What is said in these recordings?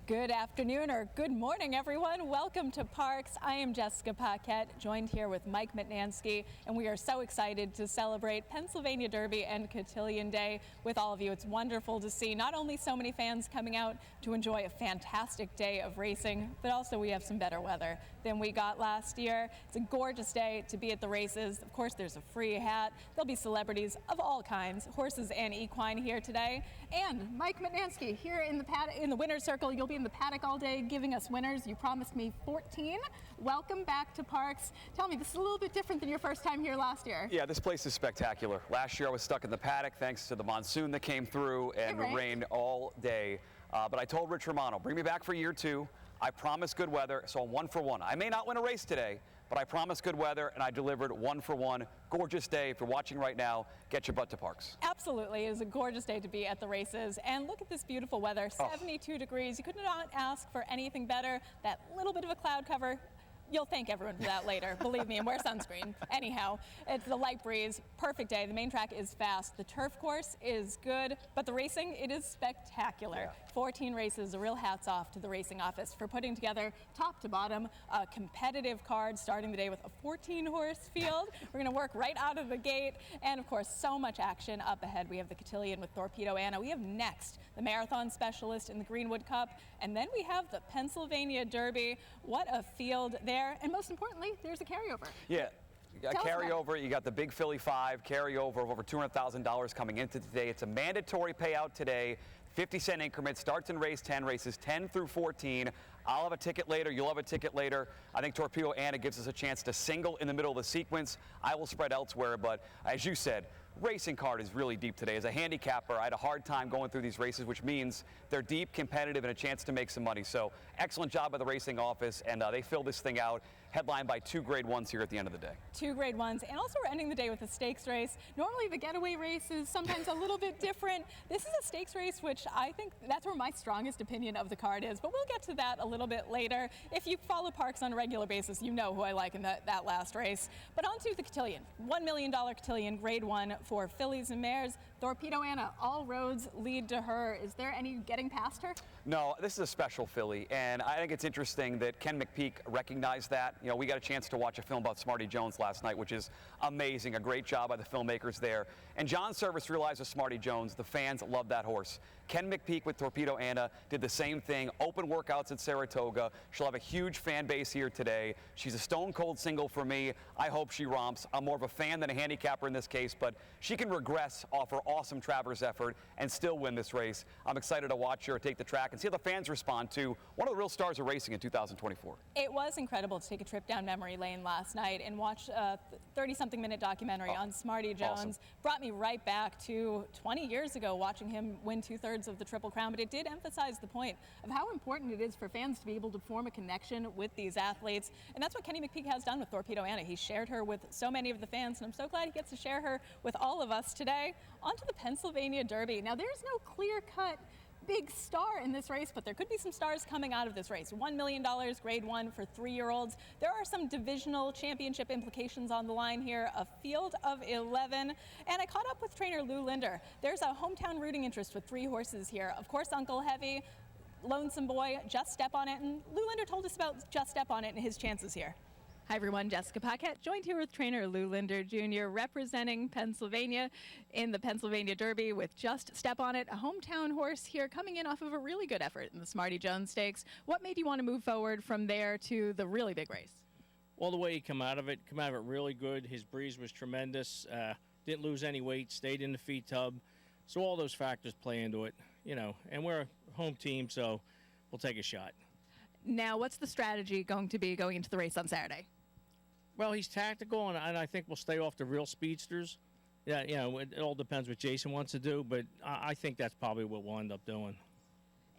Good afternoon or good morning, everyone. Welcome to Parks. I am Jessica Paquette, joined here with Mike Mutnansky, and we are so excited to celebrate Pennsylvania Derby and Cotillion Day with all of you. It's wonderful to see not only so many fans coming out to enjoy a fantastic day of racing, but also we have some better weather than we got last year. It's a gorgeous day to be at the races. Of course, there's a free hat. There'll be celebrities of all kinds, horses and equine here today. And Mike Mutnansky here in the winner's circle. You'll be in the paddock all day giving us winners. You promised me 14. Welcome back to Parks. Tell me, this is a little bit different than your first time here last year. Yeah, this place is spectacular. Last year I was stuck in the paddock thanks to the monsoon that came through and it rained all day. But I told Rich Romano, bring me back for year two. I promised good weather, so I'm 1 for 1. I may not win a race today, but I promised good weather, and I delivered 1 for 1. Gorgeous day. If you're watching right now, get your butt to Parks. Absolutely. It is a gorgeous day to be at the races. And look at this beautiful weather, 72 degrees. You could not ask for anything better. That little bit of a cloud cover. You'll thank everyone for that later, believe me, and wear sunscreen. Anyhow, it's the light breeze, perfect day. The main track is fast. The turf course is good, but the racing, it is spectacular. Yeah. 14 races, a real hats off to the racing office for putting together top to bottom a competitive card, starting the day with a 14-horse field. We're gonna work right out of the gate, and of course, so much action up ahead. We have the Cotillion with Torpedo Anna. We have next the marathon specialist in the Greenwood Cup, and then we have the Pennsylvania Derby. What a field there. And most importantly, there's a carryover. Yeah. You got carryover, you got the Big Philly 5 carryover of over $200,000 coming into today. It's a mandatory payout today. 50-cent increment, starts in race 10, races 10 through 14. I'll have a ticket later, you'll have a ticket later. I think Torpedo Anna gives us a chance to single in the middle of the sequence. I will spread elsewhere, but as you said, racing card is really deep today. As a handicapper, I had a hard time going through these races, which means they're deep, competitive, and a chance to make some money. So excellent job by the racing office, and they fill this thing out, headlined by 2 Grade 1s here at the end of the day. 2 Grade 1s, and also we're ending the day with a stakes race. Normally the getaway race is sometimes a little bit different. This is a stakes race, which I think that's where my strongest opinion of the card is, but we'll get to that a little bit later. If you follow Parks on a regular basis, you know who I like in that last race. But on to the Cotillion. $1 million Cotillion, Grade 1 for fillies and mares. Torpedo Anna, all roads lead to her. Is there any getting past her? No, this is a special filly, and I think it's interesting that Ken McPeak recognized that. You know, we got a chance to watch a film about Smarty Jones last night, which is amazing. A great job by the filmmakers there. And John Service realized with Smarty Jones, the fans love that horse. Ken McPeak with Torpedo Anna did the same thing. Open workouts at Saratoga. She'll have a huge fan base here today. She's a stone cold single for me. I hope she romps. I'm more of a fan than a handicapper in this case, but she can regress off her awesome Travers effort and still win this race. I'm excited to watch her take the track and see how the fans respond to one of the real stars of racing in 2024. It was incredible to take a trip down memory lane last night and watch a 30-something minute documentary on Smarty Jones. Awesome. Brought me right back to 20 years ago watching him win 2/3 of the Triple Crown, but it did emphasize the point of how important it is for fans to be able to form a connection with these athletes, and that's what Kenny McPeak has done with Torpedo Anna. He shared her with so many of the fans, and I'm so glad he gets to share her with all of us today. On to the Pennsylvania Derby. Now, there's no clear-cut big star in this race, but there could be some stars coming out of this race. $1 million, Grade 1 for 3-year-olds. There are some divisional championship implications on the line here, a field of 11. And I caught up with trainer Lou Linder. There's a hometown rooting interest with 3 horses here. Of course, Uncle Heavy, Lonesome Boy, Just Step On It, and Lou Linder told us about Just Step On It and his chances here. Hi everyone, Jessica Paquette, joined here with trainer Lou Linder Jr., representing Pennsylvania in the Pennsylvania Derby with Just Step On It, a hometown horse here coming in off of a really good effort in the Smarty Jones Stakes. What made you want to move forward from there to the really big race? Well, the way he come out of it really good. His breeze was tremendous. Didn't lose any weight, stayed in the feed tub. So all those factors play into it, you know, and we're a home team, so we'll take a shot. Now, what's the strategy going to be going into the race on Saturday? Well, he's tactical, and I think we'll stay off the real speedsters. Yeah, you know, it all depends what Jason wants to do, but I think that's probably what we'll end up doing.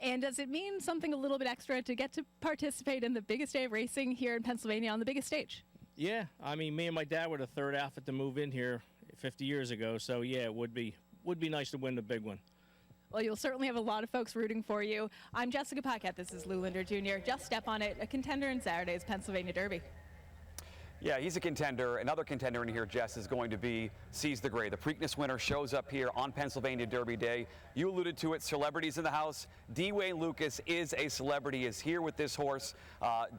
And does it mean something a little bit extra to get to participate in the biggest day of racing here in Pennsylvania on the biggest stage? Yeah, I mean, me and my dad were the 3rd outfit to move in here 50 years ago, so yeah, it would be nice to win the big one. Well, you'll certainly have a lot of folks rooting for you. I'm Jessica Paquette. This is Lou Linder Jr. Just Step On It, a contender in Saturday's Pennsylvania Derby. Yeah, he's a contender. Another contender in here, Jess, is going to be Seize the Gray. The Preakness winner shows up here on Pennsylvania Derby Day. You alluded to it, celebrities in the house. Dwayne Lucas is a celebrity, is here with this horse.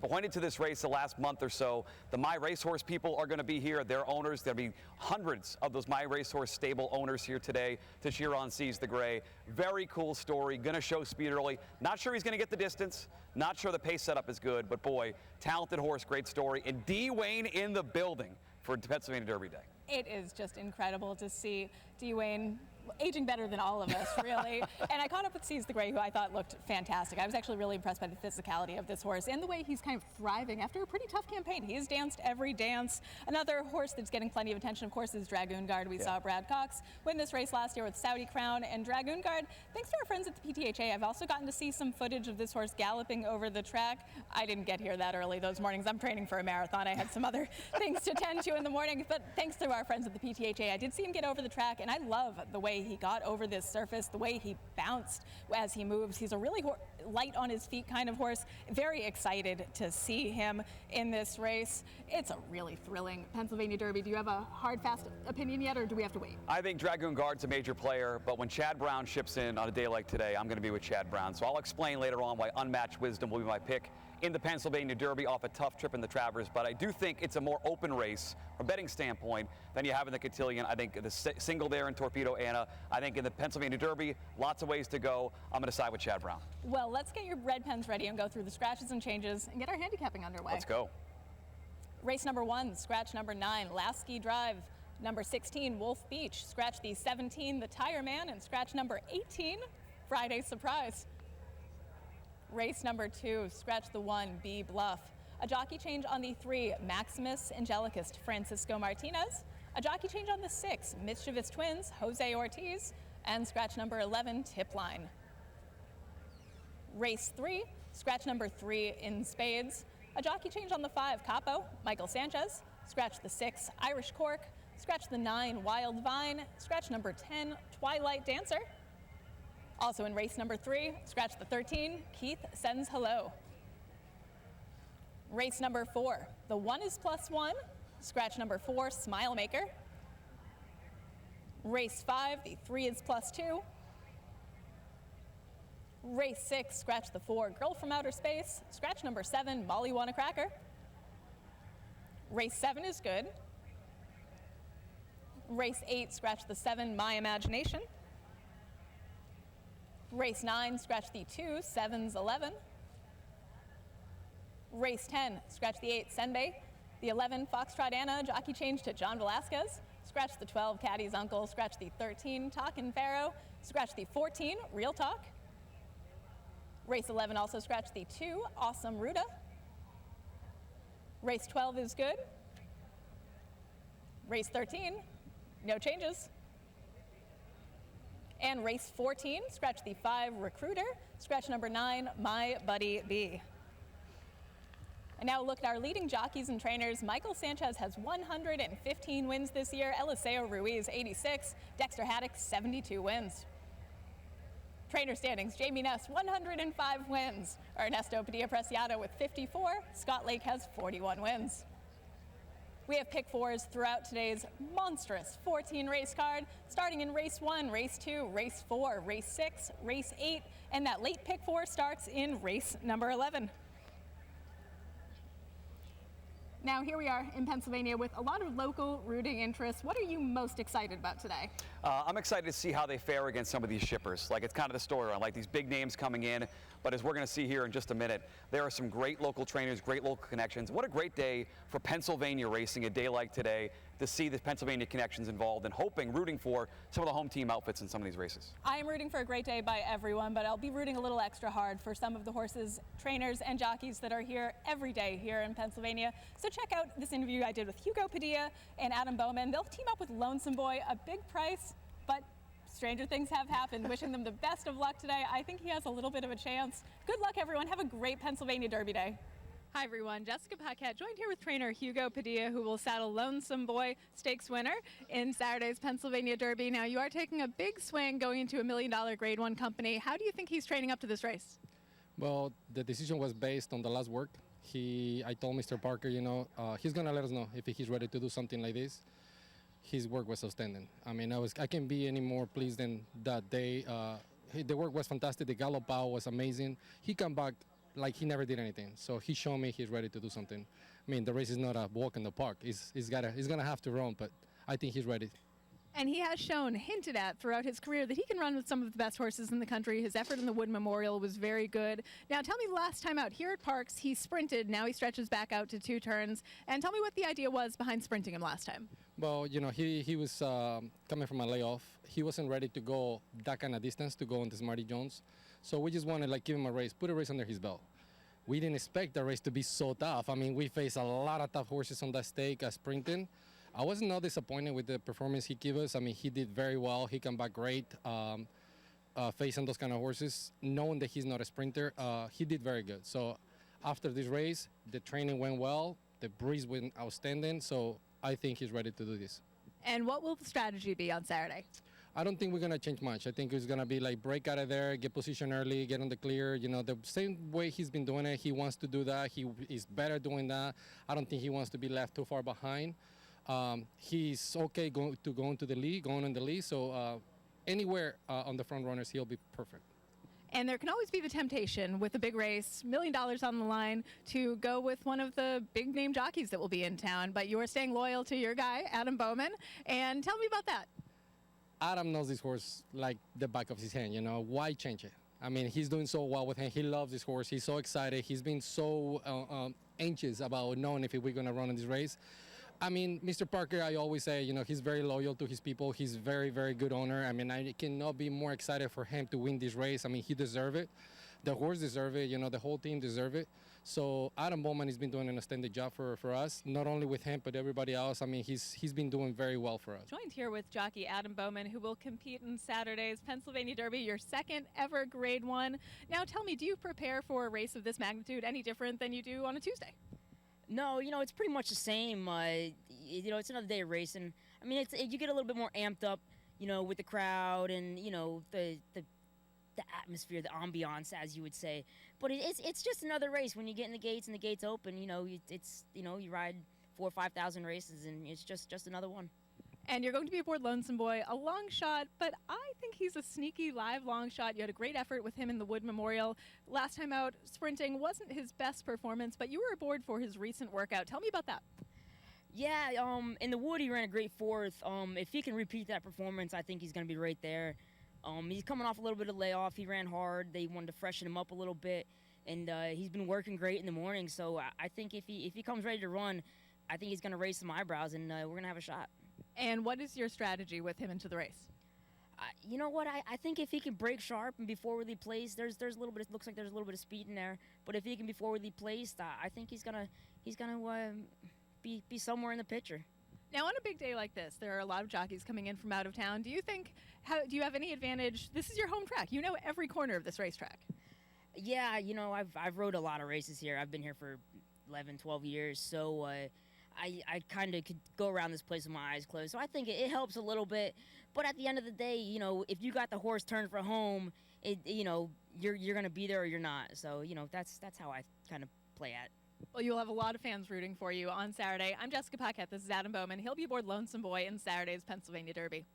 Pointed to this race the last month or so. The My Racehorse people are going to be here. Their owners, there'll be hundreds of those My Racehorse stable owners here today to cheer on Seize the Gray. Very cool story. Going to show speed early. Not sure he's going to get the distance. Not sure the pace setup is good, but boy, talented horse, great story. And Dwayne in the building for Pennsylvania Derby Day. It is just incredible to see Dwayne aging better than all of us, really. And I caught up with Seize the Gray, who I thought looked fantastic. I was actually really impressed by the physicality of this horse and the way he's kind of thriving after a pretty tough campaign. He has danced every dance. Another horse that's getting plenty of attention, of course, is Dragoon Guard. We saw Brad Cox win this race last year with Saudi Crown. And Dragoon Guard, thanks to our friends at the PTHA, I've also gotten to see some footage of this horse galloping over the track. I didn't get here that early those mornings. I'm training for a marathon. I had some other things to tend to in the morning. But thanks to our friends at the PTHA, I did see him get over the track, and I love the way he got over this surface, the way he bounced as he moves. He's a really light on his feet kind of horse. Very excited to see him in this race. It's a really thrilling Pennsylvania Derby. Do you have a hard, fast opinion yet, or do we have to wait? I think Dragoon Guard's a major player, but when Chad Brown ships in on a day like today, I'm going to be with Chad Brown. So I'll explain later on why Unmatched Wisdom will be my pick in the Pennsylvania Derby off a tough trip in the Travers, but I do think it's a more open race from a betting standpoint than you have in the Cotillion. I think the single there in Torpedo Anna. I think in the Pennsylvania Derby, lots of ways to go. I'm going to side with Chad Brown. Well, let's get your red pens ready and go through the scratches and changes and get our handicapping underway. Let's go. Race number 1, scratch number 9, Lasky Drive. Number 16, Wolf Beach. Scratch the 17, The Tire Man, and scratch number 18, Friday Surprise. Race number 2, scratch the 1, B Bluff. A jockey change on the 3, Maximus Angelicus, Francisco Martinez. A jockey change on the 6, Mischievous Twins, Jose Ortiz. And scratch number 11, Tip Line. Race 3, scratch number 3, In Spades. A jockey change on the 5, Capo, Michael Sanchez. Scratch the 6, Irish Cork. Scratch the 9, Wild Vine. Scratch number 10, Twilight Dancer. Also in race number 3, scratch the 13, Keith Sends Hello. Race number 4, the 1 is +1, scratch number 4, Smile Maker. Race 5, the 3 is +2. Race 6, scratch the 4, Girl from Outer Space. Scratch number 7, Molly Want a Cracker. Race 7 is good. Race 8, scratch the 7, My Imagination. Race 9, scratch the 2, 7's 11. Race 10, scratch the 8, Senbei. The 11, Foxtrot Anna, jockey change to John Velasquez. Scratch the 12, Caddy's Uncle. Scratch the 13, Talkin' Pharaoh. Scratch the 14, Real Talk. Race 11 also scratch the 2, Awesome Ruta. Race 12 is good. Race 13, no changes. And race 14, scratch the 5, Recruiter. Scratch number 9, My Buddy B. And now look at our leading jockeys and trainers. Michael Sanchez has 115 wins this year. Eliseo Ruiz, 86. Dexter Haddock, 72 wins. Trainer standings, Jamie Ness, 105 wins. Ernesto Padilla-Preciado with 54. Scott Lake has 41 wins. We have pick 4s throughout today's monstrous 14 race card, starting in race 1, race 2, race 4, race 6, race 8, and that late pick 4 starts in race number 11. Now here we are in Pennsylvania with a lot of local rooting interest. What are you most excited about today? I'm excited to see how they fare against some of these shippers. Like, it's kind of the storyline, like these big names coming in. But as we're going to see here in just a minute, there are some great local trainers, great local connections. What a great day for Pennsylvania racing, a day like today, to see the Pennsylvania connections involved and rooting for some of the home team outfits in some of these races. I am rooting for a great day by everyone, but I'll be rooting a little extra hard for some of the horses, trainers, and jockeys that are here every day here in Pennsylvania. So check out this interview I did with Hugo Padilla and Adam Bowman. They'll team up with Lonesome Boy, a big price, but stranger things have happened. Wishing them the best of luck today. I think he has a little bit of a chance. Good luck, everyone. Have a great Pennsylvania Derby Day. Hi, everyone. Jessica Paquette joined here with trainer Hugo Padilla, who will saddle Lonesome Boy Stakes winner in Saturday's Pennsylvania Derby. Now, you are taking a big swing going into $1 million Grade 1 company. How do you think he's training up to this race? Well, the decision was based on the last work. I told Mr. Parker, he's gonna let us know if he's ready to do something like this. His work was outstanding. I mean, I can't be any more pleased than that day. The work was fantastic. The gallop out was amazing. He come back like he never did anything. So he showed me he's ready to do something. I mean, the race is not a walk in the park. He's gonna have to run, but I think he's ready. And he has hinted at throughout his career that he can run with some of the best horses in the country. His effort in the Wood Memorial was very good. Now tell me, last time out here at Parks, he sprinted. Now he stretches back out to 2 turns. And tell me what the idea was behind sprinting him last time. Well, he was coming from a layoff. He wasn't ready to go that kind of distance to go on the Smarty Jones. So we just wanted give him a race, put a race under his belt. We didn't expect the race to be so tough. I mean, we faced a lot of tough horses on that stake sprinting. I was not disappointed with the performance he gave us. I mean, he did very well. He came back great facing those kind of horses. Knowing that he's not a sprinter, he did very good. So after this race, the training went well. The breeze went outstanding. So I think he's ready to do this. And what will the strategy be on Saturday? I don't think we're going to change much. I think it's going to be break out of there, get position early, get on the clear. The same way he's been doing it, he wants to do that. He is better doing that. I don't think he wants to be left too far behind. He's okay going into the lead, going in the lead. So anywhere on the front runners, he'll be perfect. And there can always be the temptation with a big race, $1 million on the line, to go with one of the big name jockeys that will be in town. But you're staying loyal to your guy, Adam Bowman. And tell me about that. Adam knows this horse like the back of his hand. Why change it? I mean, he's doing so well with him. He loves this horse. He's so excited. He's been so anxious about knowing if we're going to run in this race. I mean, Mr. Parker, I always say, he's very loyal to his people. He's very, very good owner. I mean, I cannot be more excited for him to win this race. I mean, he deserves it. The horse deserves it. The whole team deserves it. So Adam Bowman has been doing an outstanding job for us, not only with him, but everybody else. I mean, he's been doing very well for us. Joined here with jockey Adam Bowman, who will compete in Saturday's Pennsylvania Derby, your second ever Grade 1. Now tell me, do you prepare for a race of this magnitude any different than you do on a Tuesday? No, it's pretty much the same. It's another day of racing. I mean, you get a little bit more amped up, with the crowd and the atmosphere, the ambiance, as you would say. But it's just another race. When you get in the gates and the gates open, you ride 4,000 or 5,000 races, and it's just another one. And you're going to be aboard Lonesome Boy, a long shot, but I think he's a sneaky live long shot. You had a great effort with him in the Wood Memorial. Last time out, sprinting wasn't his best performance, but you were aboard for his recent workout. Tell me about that. Yeah, in the Wood, he ran a great 4th. If he can repeat that performance, I think he's going to be right there. He's coming off a little bit of layoff. He ran hard. They wanted to freshen him up a little bit, and he's been working great in the morning. So I think if he comes ready to run, I think he's going to raise some eyebrows, and we're going to have a shot. And what is your strategy with him into the race? You know what? I think if he can break sharp and be forwardly placed, there's a little bit. It looks like there's a little bit of speed in there. But if he can be forwardly placed, I think he's gonna be somewhere in the picture. Now, on a big day like this, there are a lot of jockeys coming in from out of town. Do you have any advantage? This is your home track. You know every corner of this racetrack. Yeah, I've rode a lot of races here. I've been here for 11, 12 years, so I kind of could go around this place with my eyes closed. So I think it helps a little bit. But at the end of the day, if you got the horse turned for home, you're gonna be there or you're not. So that's how I kind of play at. Well, you'll have a lot of fans rooting for you on Saturday. I'm Jessica Paquette. This is Adam Bowman. He'll be aboard Lonesome Boy in Saturday's Pennsylvania Derby.